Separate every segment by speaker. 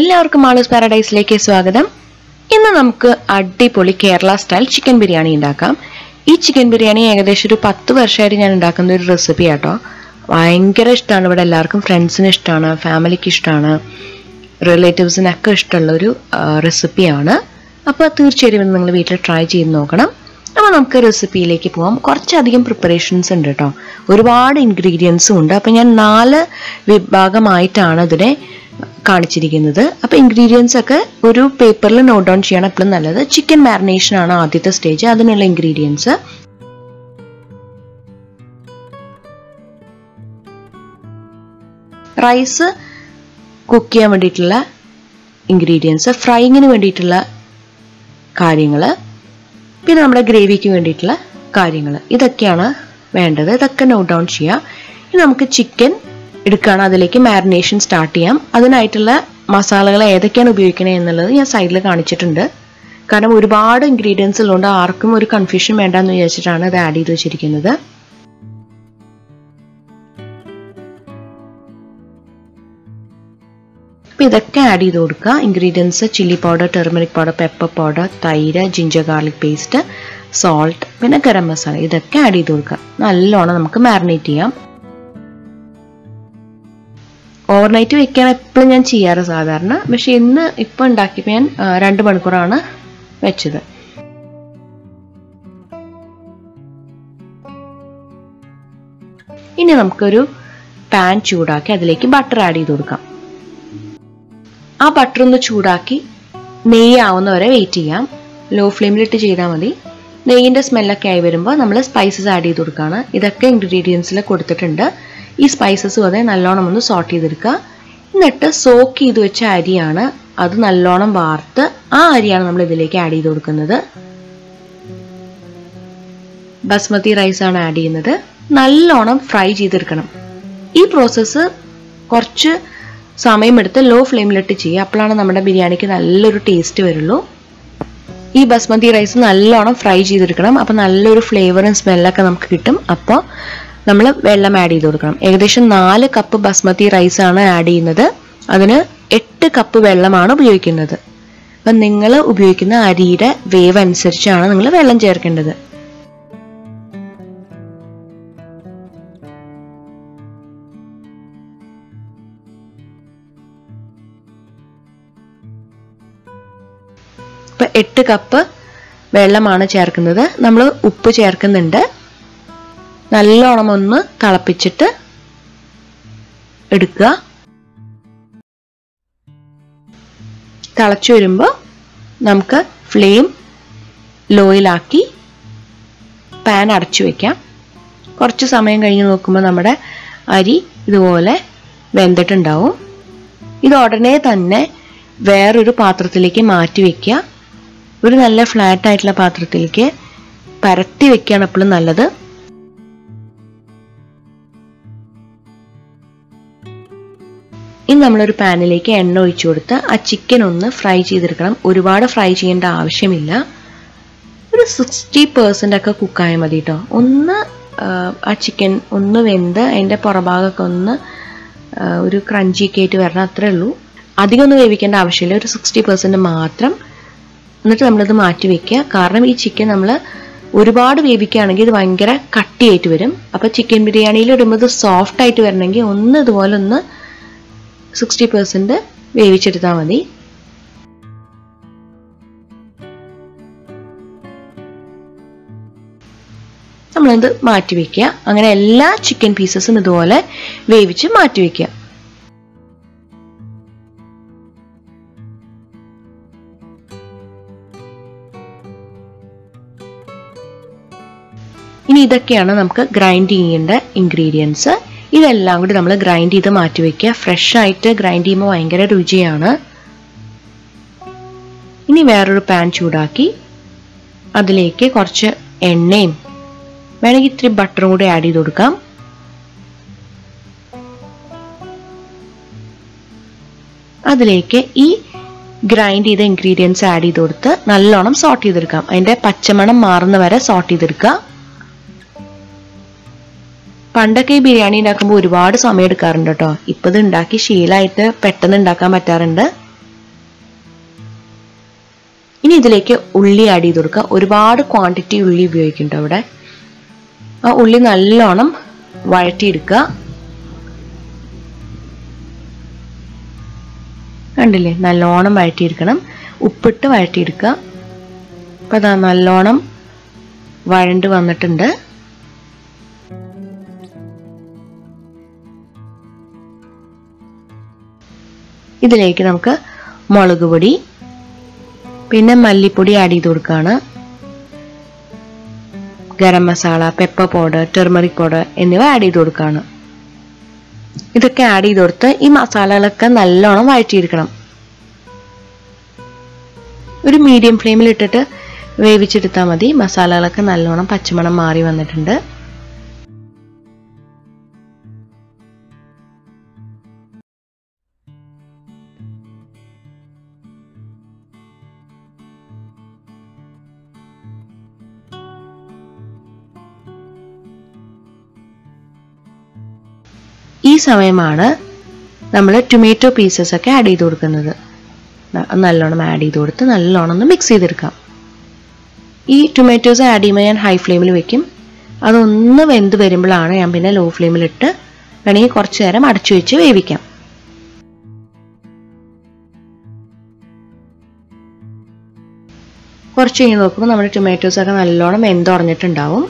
Speaker 1: എല്ലാവർക്കും മാളൂസ് പാരഡൈസിലേക്ക് സ്വാഗതം. ഇന്ന് നമുക്ക് അടിപൊളി കേരള സ്റ്റൈൽ ചിക്കൻ ബിരിയാണി ഉണ്ടാക്കാം. ഈ ചിക്കൻ ബിരിയാണി ഏകദേശം ഒരു 10 വർഷമായിട്ട് ഞാൻ ഉണ്ടാക്കുന്ന ഒരു റെസിപ്പി ആട്ടോ. ഭയങ്കര ഇഷ്ടമാണ്, ഇവിടെ എല്ലാവർക്കും, ഫ്രണ്ട്സിന് ഇഷ്ടമാണ്, ഫാമിലിക്ക് ഇഷ്ടമാണ്, റിലേറ്റീവ്സിനൊക്കെ ഇഷ്ടമുള്ളൊരു റെസിപ്പിയാണ്. അപ്പോൾ തീർച്ചയായും നിങ്ങൾ വീട്ടിൽ ട്രൈ ചെയ്ത് നോക്കണം. അപ്പോൾ നമുക്ക് റെസിപ്പിയിലേക്ക് പോകാം. കുറച്ചധികം പ്രിപ്പറേഷൻസ് ഉണ്ട് കേട്ടോ, ഒരുപാട് ഇൻഗ്രീഡിയൻസും ഉണ്ട്. അപ്പോൾ ഞാൻ 4 വിഭാഗമായിട്ടാണ് ഇതിനെ കാണിച്ചിരിക്കുന്നത്. അപ്പോൾ ഇൻഗ്രീഡിയൻസ് ഒക്കെ ഒരു പേപ്പറിൽ നോട്ട് ഡൗൺ ചെയ്യണം, എപ്പോഴും നല്ലത്. ചിക്കൻ മാരിനേഷൻ ആണ് ആദ്യത്തെ സ്റ്റേജ്. അതിനുള്ള ഇൻഗ്രീഡിയൻസ്: റൈസ് കുക്ക് ചെയ്യാൻ വേണ്ടിയിട്ടുള്ള ഇൻഗ്രീഡിയൻസ്, ഫ്രൈയിങ്ങിന് വേണ്ടിയിട്ടുള്ള കാര്യങ്ങൾ, പിന്നെ നമ്മുടെ ഗ്രേവിക്ക് വേണ്ടിയിട്ടുള്ള കാര്യങ്ങൾ, ഇതൊക്കെയാണ് വേണ്ടത്. ഇതൊക്കെ നോട്ട് ഡൗൺ ചെയ്യാം. ഇനി നമുക്ക് ചിക്കൻ എടുക്കുകയാണ്, അതിലേക്ക് മാരിനേഷൻ സ്റ്റാർട്ട് ചെയ്യാം. അതിനായിട്ടുള്ള മസാലകൾ ഏതൊക്കെയാണ് ഉപയോഗിക്കുന്നത് എന്നുള്ളത് ഞാൻ സൈഡിൽ കാണിച്ചിട്ടുണ്ട്. കാരണം ഒരുപാട് ഇൻഗ്രീഡിയൻസ് ഉള്ളതുകൊണ്ട് ആർക്കും ഒരു കൺഫ്യൂഷൻ വേണ്ടെന്ന് വിചാരിച്ചിട്ടാണ് ഇത് ആഡ് ചെയ്ത് വെച്ചിരിക്കുന്നത്. അപ്പോൾ ഇതൊക്കെ ആഡ് ചെയ്ത് കൊടുക്കുക. Ingredients: chilli powder, turmeric powder, pepper powder, തൈര്, ജിഞ്ചർ ഗാർലിക് പേസ്റ്റ്, സോൾട്ട്, പിന്നെ ഗരം മസാല, ഇതൊക്കെ ആഡ് ചെയ്ത് കൊടുക്കുക. നല്ലോണം നമുക്ക് മാരിനേറ്റ് ചെയ്യാം. ഓവർനൈറ്റ് വെക്കാൻ എപ്പോഴും ഞാൻ ചെയ്യാറ് സാധാരണ, പക്ഷെ ഇപ്പം ഉണ്ടാക്കിയപ്പോൾ ഞാൻ 2 മണിക്കൂറാണ് വെച്ചത്. ഇനി നമുക്കൊരു പാൻ ചൂടാക്കി അതിലേക്ക് ബട്ടർ ആഡ് ചെയ്ത് കൊടുക്കാം. ആ ബട്ടർ ഒന്ന് ചൂടാക്കി നെയ്യ് ആവുന്നവരെ വെയിറ്റ് ചെയ്യാം. ലോ ഫ്ലെയിമിലിട്ട് ചെയ്താൽ മതി. നെയ്യിൻ്റെ സ്മെല്ലൊക്കെ ആയി വരുമ്പോൾ നമ്മൾ സ്പൈസസ് ആഡ് ചെയ്ത് കൊടുക്കുകയാണ്. ഇതൊക്കെ ഇൻഗ്രീഡിയൻസിൽ കൊടുത്തിട്ടുണ്ട്. ഈ സ്പൈസസും അതെ നല്ലോണം ഒന്ന് സോട്ട് ചെയ്തെടുക്കുക. എന്നിട്ട് സോക്ക് ചെയ്ത് വെച്ച അരിയാണ്, അത് നല്ലോണം വാർത്ത് ആ അരിയാണ് നമ്മൾ ഇതിലേക്ക് ആഡ് ചെയ്ത് കൊടുക്കുന്നത്. ബസ്മതി റൈസാണ് ആഡ് ചെയ്യുന്നത്. നല്ലോണം ഫ്രൈ ചെയ്തെടുക്കണം. ഈ പ്രോസസ്സ് കുറച്ച് സമയമെടുത്ത് ലോ ഫ്ലെയിമിലിട്ട് ചെയ്യുക. അപ്പോഴാണ് നമ്മുടെ ബിരിയാണിക്ക് നല്ലൊരു ടേസ്റ്റ് വരുള്ളൂ. ഈ ബസ്മതി റൈസ് നല്ലോണം ഫ്രൈ ചെയ്തെടുക്കണം. അപ്പോൾ നല്ലൊരു ഫ്ലേവറും സ്മെല്ലൊക്കെ നമുക്ക് കിട്ടും. അപ്പോൾ നമ്മൾ വെള്ളം ആഡ് ചെയ്ത് കൊടുക്കണം. ഏകദേശം 4 കപ്പ് ബസ്മതി റൈസാണ് ആഡ് ചെയ്യുന്നത്. അതിന് 8 കപ്പ് വെള്ളമാണ് ഉപയോഗിക്കുന്നത്. അപ്പം നിങ്ങൾ ഉപയോഗിക്കുന്ന അരിയുടെ വേവ് അനുസരിച്ചാണ് നിങ്ങൾ വെള്ളം ചേർക്കേണ്ടത്. ഇപ്പം 8 കപ്പ് വെള്ളമാണ് ചേർക്കുന്നത്. നമ്മൾ ഉപ്പ് ചേർക്കുന്നുണ്ട്. നല്ലോണം ഒന്ന് തിളപ്പിച്ചിട്ട് എടുക്കുക. തിളച്ചു വരുമ്പോൾ നമുക്ക് ഫ്ലെയിം ലോയിലാക്കി പാൻ അടച്ചു വയ്ക്കാം. കുറച്ച് സമയം കഴിഞ്ഞ് നോക്കുമ്പോൾ നമ്മുടെ അരി ഇതുപോലെ വെന്തിട്ടുണ്ടാവും. ഇത് ഉടനെ തന്നെ വേറൊരു പാത്രത്തിലേക്ക് മാറ്റി വയ്ക്കുക. ഒരു നല്ല ഫ്ലാറ്റ് ആയിട്ടുള്ള പാത്രത്തിലേക്ക് പരത്തി വെക്കുകയാണ് എപ്പോഴും നല്ലത്. ഇനി നമ്മളൊരു പാനിലേക്ക് എണ്ണ ഒഴിച്ചു കൊടുത്ത് ആ ചിക്കൻ ഒന്ന് ഫ്രൈ ചെയ്തെടുക്കണം. ഒരുപാട് ഫ്രൈ ചെയ്യേണ്ട ആവശ്യമില്ല. ഒരു 60% ഒക്കെ കുക്കായാൽ മതി കേട്ടോ. ഒന്ന് ആ ചിക്കൻ ഒന്ന് വെന്ത് അതിൻ്റെ പുറഭാഗമൊക്കെ ഒന്ന് ഒരു ക്രഞ്ചിയൊക്കെ ആയിട്ട് വരണം, അത്രേ ഉള്ളൂ. അധികം ഒന്നും വേവിക്കേണ്ട ആവശ്യമില്ല, ഒരു 60% മാത്രം. എന്നിട്ട് നമ്മളിത് മാറ്റി വെക്കുക. കാരണം ഈ ചിക്കൻ നമ്മൾ ഒരുപാട് വേവിക്കുകയാണെങ്കിൽ ഇത് ഭയങ്കര കട്ടിയായിട്ട് വരും. അപ്പോൾ ചിക്കൻ ബിരിയാണിയിൽ ഇടുമ്പോൾ ഇത് സോഫ്റ്റ് ആയിട്ട് വരണമെങ്കിൽ ഒന്ന് ഇതുപോലെ ഒന്ന് 60% വേവിച്ചെടുത്താൽ മതി. നമ്മളിത് മാറ്റി വയ്ക്കുക. അങ്ങനെ എല്ലാ ചിക്കൻ പീസസും ഇതുപോലെ വേവിച്ച് മാറ്റി വയ്ക്കുക. ഇനി ഇതൊക്കെയാണ് നമുക്ക് ഗ്രൈൻഡ് ചെയ്യേണ്ട ഇൻഗ്രീഡിയൻസ്. ഇതെല്ലാം കൂടി നമ്മൾ ഗ്രൈൻഡ് ചെയ്ത് മാറ്റി വയ്ക്കുക. ഫ്രഷ് ആയിട്ട് ഗ്രൈൻഡ് ചെയ്യുമ്പോൾ ഭയങ്കര രുചിയാണ്. ഇനി വേറൊരു പാൻ ചൂടാക്കി അതിലേക്ക് കുറച്ച് എണ്ണയും വേണമെങ്കിൽ ഇത്തിരി ബട്ടറും കൂടി ആഡ് ചെയ്ത് കൊടുക്കാം. അതിലേക്ക് ഈ ഗ്രൈൻഡ് ചെയ്ത ഇൻഗ്രീഡിയൻസ് ആഡ് ചെയ്ത് കൊടുത്ത് നല്ലോണം സോട്ട് ചെയ്തെടുക്കാം. അതിൻ്റെ പച്ചമണം മാറുന്ന വരെ സോട്ട് ചെയ്തെടുക്കുക. പണ്ടൊക്കെ ഈ ബിരിയാണി ഉണ്ടാക്കുമ്പോൾ ഒരുപാട് സമയം എടുക്കാറുണ്ട് കേട്ടോ. ഇപ്പം ഇത് ഉണ്ടാക്കി ശീലമായിട്ട് പെട്ടെന്ന് ഉണ്ടാക്കാൻ പറ്റാറുണ്ട്. ഇനി ഇതിലേക്ക് ഉള്ളി ആഡ് ചെയ്ത് കൊടുക്കുക. ഒരുപാട് ക്വാണ്ടിറ്റി ഉള്ളി ഉപയോഗിക്കുന്നുണ്ട് അവിടെ. ആ ഉള്ളി നല്ലോണം വഴറ്റിയെടുക്കുക. കണ്ടില്ലേ, നല്ലോണം വഴറ്റിയെടുക്കണം. ഉപ്പിട്ട് വഴറ്റിയെടുക്കുക. അപ്പം അതാ നല്ലോണം വഴണ്ട് വന്നിട്ടുണ്ട്. ഇതിലേക്ക് നമുക്ക് മുളക് പൊടി പിന്നെ മല്ലിപ്പൊടി ആഡ് ചെയ്ത് കൊടുക്കുകയാണ്. Garam masala, pepper powder, turmeric powder എന്നിവ ആഡ് ചെയ്ത് കൊടുക്കുകയാണ്. ഇതൊക്കെ ആഡ് ചെയ്ത് കൊടുത്ത് ഈ മസാലകളൊക്കെ നല്ലോണം വഴറ്റിയെടുക്കണം. ഒരു മീഡിയം ഫ്ലെയിമിൽ ഇട്ടിട്ട് വേവിച്ചെടുത്താൽ മതി. മസാലകളൊക്കെ നല്ലോണം പച്ചമണം മാറി വന്നിട്ടുണ്ട്. ഈ സമയമാണ് നമ്മൾ ടൊമാറ്റോ പീസസ് ഒക്കെ ആഡ് ചെയ്ത് കൊടുക്കുന്നത്. നല്ലോണം ആഡ് ചെയ്ത് കൊടുത്ത് നല്ലോണം ഒന്ന് മിക്സ് ചെയ്തെടുക്കാം. ഈ ടൊമാറ്റോസ് ആഡ് ചെയ്യുമ്പോൾ ഞാൻ ഹൈ ഫ്ലെയിമിൽ വെക്കും. അതൊന്ന് വെന്ത് വരുമ്പോഴാണ് ഞാൻ പിന്നെ ലോ ഫ്ലെയിമിലിട്ട് വേണമെങ്കിൽ കുറച്ച് നേരം അടച്ചു വെച്ച് വേവിക്കാം. കുറച്ച് കഴിഞ്ഞ് നോക്കുമ്പോൾ നമ്മുടെ ടൊമാറ്റോസ് ഒക്കെ നല്ലോണം വെന്തുടഞ്ഞിട്ടുണ്ടാവും.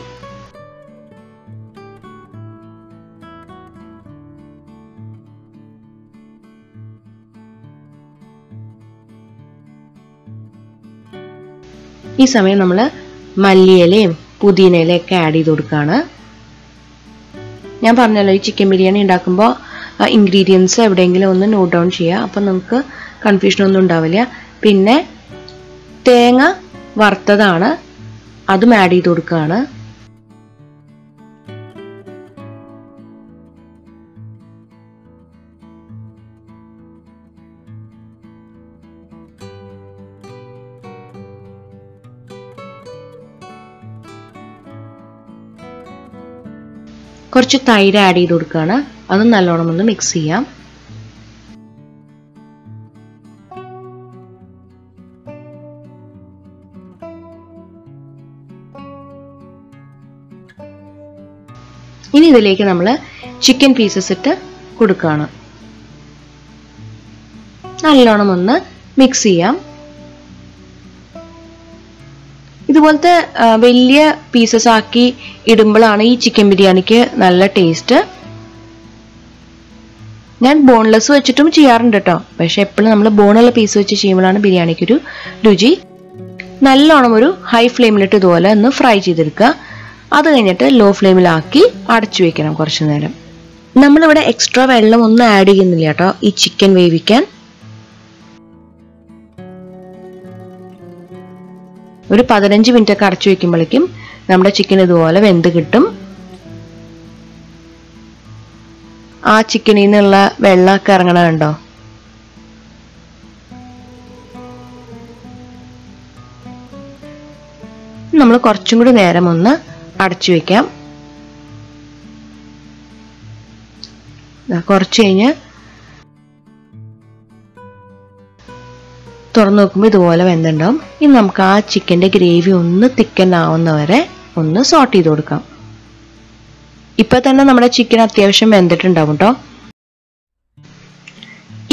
Speaker 1: ഈ സമയം നമ്മൾ മല്ലിയിലയും പുതിനയിലയും ഒക്കെ ആഡ് ചെയ്ത് കൊടുക്കുകയാണ്. ഞാൻ പറഞ്ഞല്ലോ, ഈ ചിക്കൻ ബിരിയാണി ഉണ്ടാക്കുമ്പോൾ ഇൻഗ്രീഡിയൻസ് എവിടെയെങ്കിലും ഒന്ന് നോട്ട് ഡൗൺ ചെയ്യുക. അപ്പം നമുക്ക് കൺഫ്യൂഷനൊന്നും ഉണ്ടാവില്ല. പിന്നെ തേങ്ങ വറുത്തതാണ്, അതും ആഡ് ചെയ്ത് കൊടുക്കുകയാണ്. കുറച്ച് തൈര് ആഡ് ചെയ്ത് കൊടുക്കുകയാണ്. അതും നല്ലോണം ഒന്ന് മിക്സ് ചെയ്യാം. ഇനി ഇതിലേക്ക് നമ്മൾ ചിക്കൻ പീസസ് ഇട്ട് കൊടുക്കുകയാണ്. നല്ലോണം ഒന്ന് മിക്സ് ചെയ്യാം. ഇതുപോലത്തെ വലിയ പീസസ് ആക്കി ഇടുമ്പോഴാണ് ഈ ചിക്കൻ ബിരിയാണിക്ക് നല്ല ടേസ്റ്റ്. ഞാൻ ബോൺലെസ് വെച്ചിട്ടും ചെയ്യാറുണ്ട് കേട്ടോ. പക്ഷെ എപ്പോഴും നമ്മൾ ബോണുള്ള പീസ് വെച്ച് ചെയ്യുമ്പോഴാണ് ബിരിയാണിക്കൊരു രുചി. നല്ലോണം ഒരു ഹൈ ഫ്ലെയിമിലിട്ട് ഇതുപോലെ ഒന്ന് ഫ്രൈ ചെയ്തെടുക്കുക. അത് കഴിഞ്ഞിട്ട് ലോ ഫ്ലെയിമിലാക്കി അടച്ചു വെക്കണം കുറച്ചു നേരം. നമ്മളിവിടെ എക്സ്ട്രാ വെള്ളം ഒന്നും ആഡ് ചെയ്യുന്നില്ല കേട്ടോ ഈ ചിക്കൻ വേവിക്കാൻ. ഒരു 15 മിനിറ്റ് ഒക്കെ അടച്ചു വെക്കുമ്പോഴേക്കും നമ്മുടെ ചിക്കൻ ഇതുപോലെ വെന്ത് കിട്ടും. ആ ചിക്കനിൽ നിന്നുള്ള വെള്ളമൊക്കെ ഇറങ്ങണ കണ്ടോ? നമ്മൾ കുറച്ചും കൂടി നേരം ഒന്ന് അടച്ചു വെക്കാം. കുറച്ച് കഴിഞ്ഞ് തുറന്നു നോക്കുമ്പോൾ ഇതുപോലെ വെന്തുണ്ടാവും. ഇനി നമുക്ക് ആ ചിക്കൻ്റെ ഗ്രേവി ഒന്ന് തിക്കൻ ആവുന്നവരെ ഒന്ന് സോട്ട് ചെയ്ത് കൊടുക്കാം. ഇപ്പൊ തന്നെ നമ്മുടെ ചിക്കൻ അത്യാവശ്യം വെന്തിട്ടുണ്ടാവും കേട്ടോ.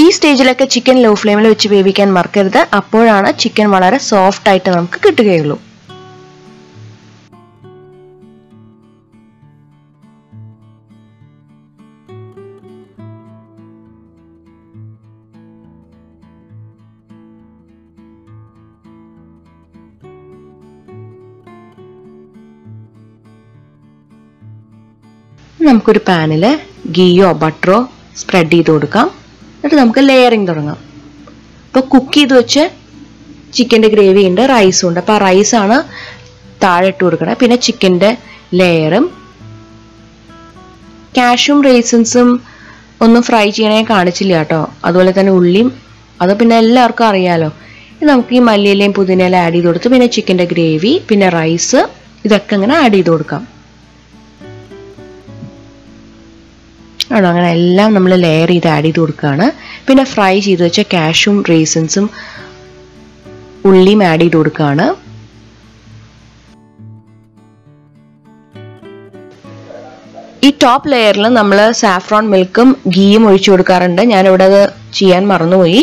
Speaker 1: ഈ സ്റ്റേജിലൊക്കെ ചിക്കൻ ലോ ഫ്ലെയിമിൽ വെച്ച് വേവിക്കാൻ മറക്കരുത്. അപ്പോഴാണ് ചിക്കൻ വളരെ സോഫ്റ്റ് ആയിട്ട് നമുക്ക് കിട്ടുകയുള്ളൂ. നമുക്കൊരു പാനിൽ ഗീയോ ബട്ടറോ സ്പ്രെഡ് ചെയ്ത് കൊടുക്കാം. എന്നിട്ട് നമുക്ക് ലെയറിങ് തുടങ്ങാം. ഇപ്പോൾ കുക്ക് ചെയ്ത് വെച്ച് ചിക്കൻ്റെ ഗ്രേവി ഉണ്ട്, റൈസും ഉണ്ട്. അപ്പോൾ ആ റൈസാണ് താഴെ ഇട്ട് കൊടുക്കണം. പിന്നെ ചിക്കൻ്റെ ലെയറും കാഷ്യൂം റേസിൻസും ഒന്നും ഫ്രൈ ചെയ്യണേ കാണിച്ചില്ല കേട്ടോ. അതുപോലെ തന്നെ ഉള്ളിയും, അത് പിന്നെ എല്ലാവർക്കും അറിയാലോ. നമുക്ക് ഈ മല്ലിയിലയും പുതിനയിലയും ആഡ് ചെയ്ത് കൊടുത്ത് പിന്നെ ചിക്കൻ്റെ ഗ്രേവി പിന്നെ റൈസ് ഇതൊക്കെ ഇങ്ങനെ ആഡ് ചെയ്ത് കൊടുക്കാം. ആണോ, അങ്ങനെ എല്ലാം നമ്മൾ ലെയർ ചെയ്ത് ആഡ് ചെയ്ത് കൊടുക്കുകയാണ്. പിന്നെ ഫ്രൈ ചെയ്ത് വെച്ച കാഷ്യൂം റേസിൻസും ഉള്ളിയും ആഡ് ചെയ്ത് കൊടുക്കുകയാണ്. ഈ ടോപ്പ് ലെയറിൽ നമ്മൾ സാഫ്രോൺ മിൽക്കും ഗീയും ഒഴിച്ചു കൊടുക്കാറുണ്ട്. ഞാനിവിടെ അത് ചെയ്യാൻ മറന്നുപോയി.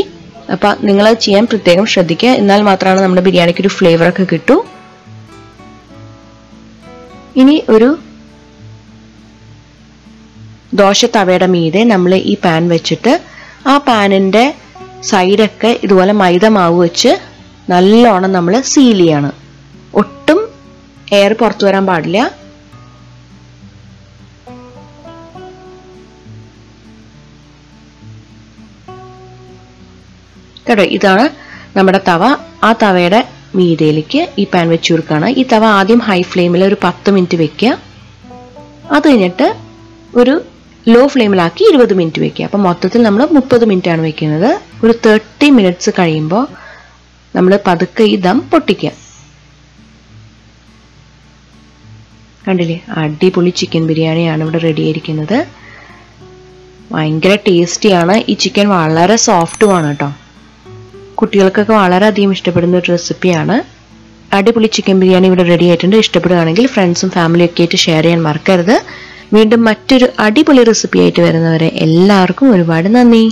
Speaker 1: അപ്പം നിങ്ങളത് ചെയ്യാൻ പ്രത്യേകം ശ്രദ്ധിക്കുക. എന്നാൽ മാത്രമാണ് നമ്മുടെ ബിരിയാണിക്ക് ഒരു ഫ്ലേവറൊക്കെ കിട്ടൂ. ഇനി ഒരു ദോശ തവയുടെ മീതെ നമ്മൾ ഈ പാൻ വെച്ചിട്ട് ആ പാനിൻ്റെ സൈഡൊക്കെ ഇതുപോലെ മൈദ മാവ് വെച്ച് നല്ലോണം നമ്മൾ സീൽ ചെയ്യാണ്. ഒട്ടും എയർ പുറത്തു വരാൻ പാടില്ല. കേട്ടോ, ഇതാണ് നമ്മുടെ തവ. ആ തവയുടെ മീതയിലേക്ക് ഈ പാൻ വെച്ച് കൊടുക്കുകയാണ്. ഈ തവ ആദ്യം ഹൈ ഫ്ലെയിമിൽ ഒരു 10 മിനിറ്റ് വെക്കുക. അത് കഴിഞ്ഞിട്ട് ഒരു ലോ ഫ്ലെയിമിലാക്കി 20 മിനിറ്റ് വെക്കുക. അപ്പം മൊത്തത്തിൽ നമ്മൾ 30 മിനിറ്റ് ആണ് വെക്കുന്നത്. ഒരു 30 മിനിറ്റ്സ് കഴിയുമ്പോൾ നമ്മൾ പതുക്കെ ഈ ദം പൊട്ടിക്കുക. കണ്ടില്ലേ, അടിപൊളി ചിക്കൻ ബിരിയാണിയാണ് ഇവിടെ റെഡി ആയിരിക്കുന്നത്. ഭയങ്കര ടേസ്റ്റിയാണ്. ഈ ചിക്കൻ വളരെ സോഫ്റ്റുമാണ് കേട്ടോ. കുട്ടികൾക്കൊക്കെ വളരെയധികം ഇഷ്ടപ്പെടുന്ന ഒരു റെസിപ്പിയാണ്. അടിപൊളി ചിക്കൻ ബിരിയാണി ഇവിടെ റെഡി ആയിട്ടുണ്ട്. ഇഷ്ടപ്പെടുകയാണെങ്കിൽ ഫ്രണ്ട്സും ഫാമിലിയും ഒക്കെ ആയിട്ട് ഷെയർ ചെയ്യാൻ മറക്കരുത്. വീണ്ടും മറ്റൊരു അടിപൊളി റെസിപ്പി ആയിട്ട് വരുന്നവരെ എല്ലാവർക്കും ഒരുപാട് നന്ദി.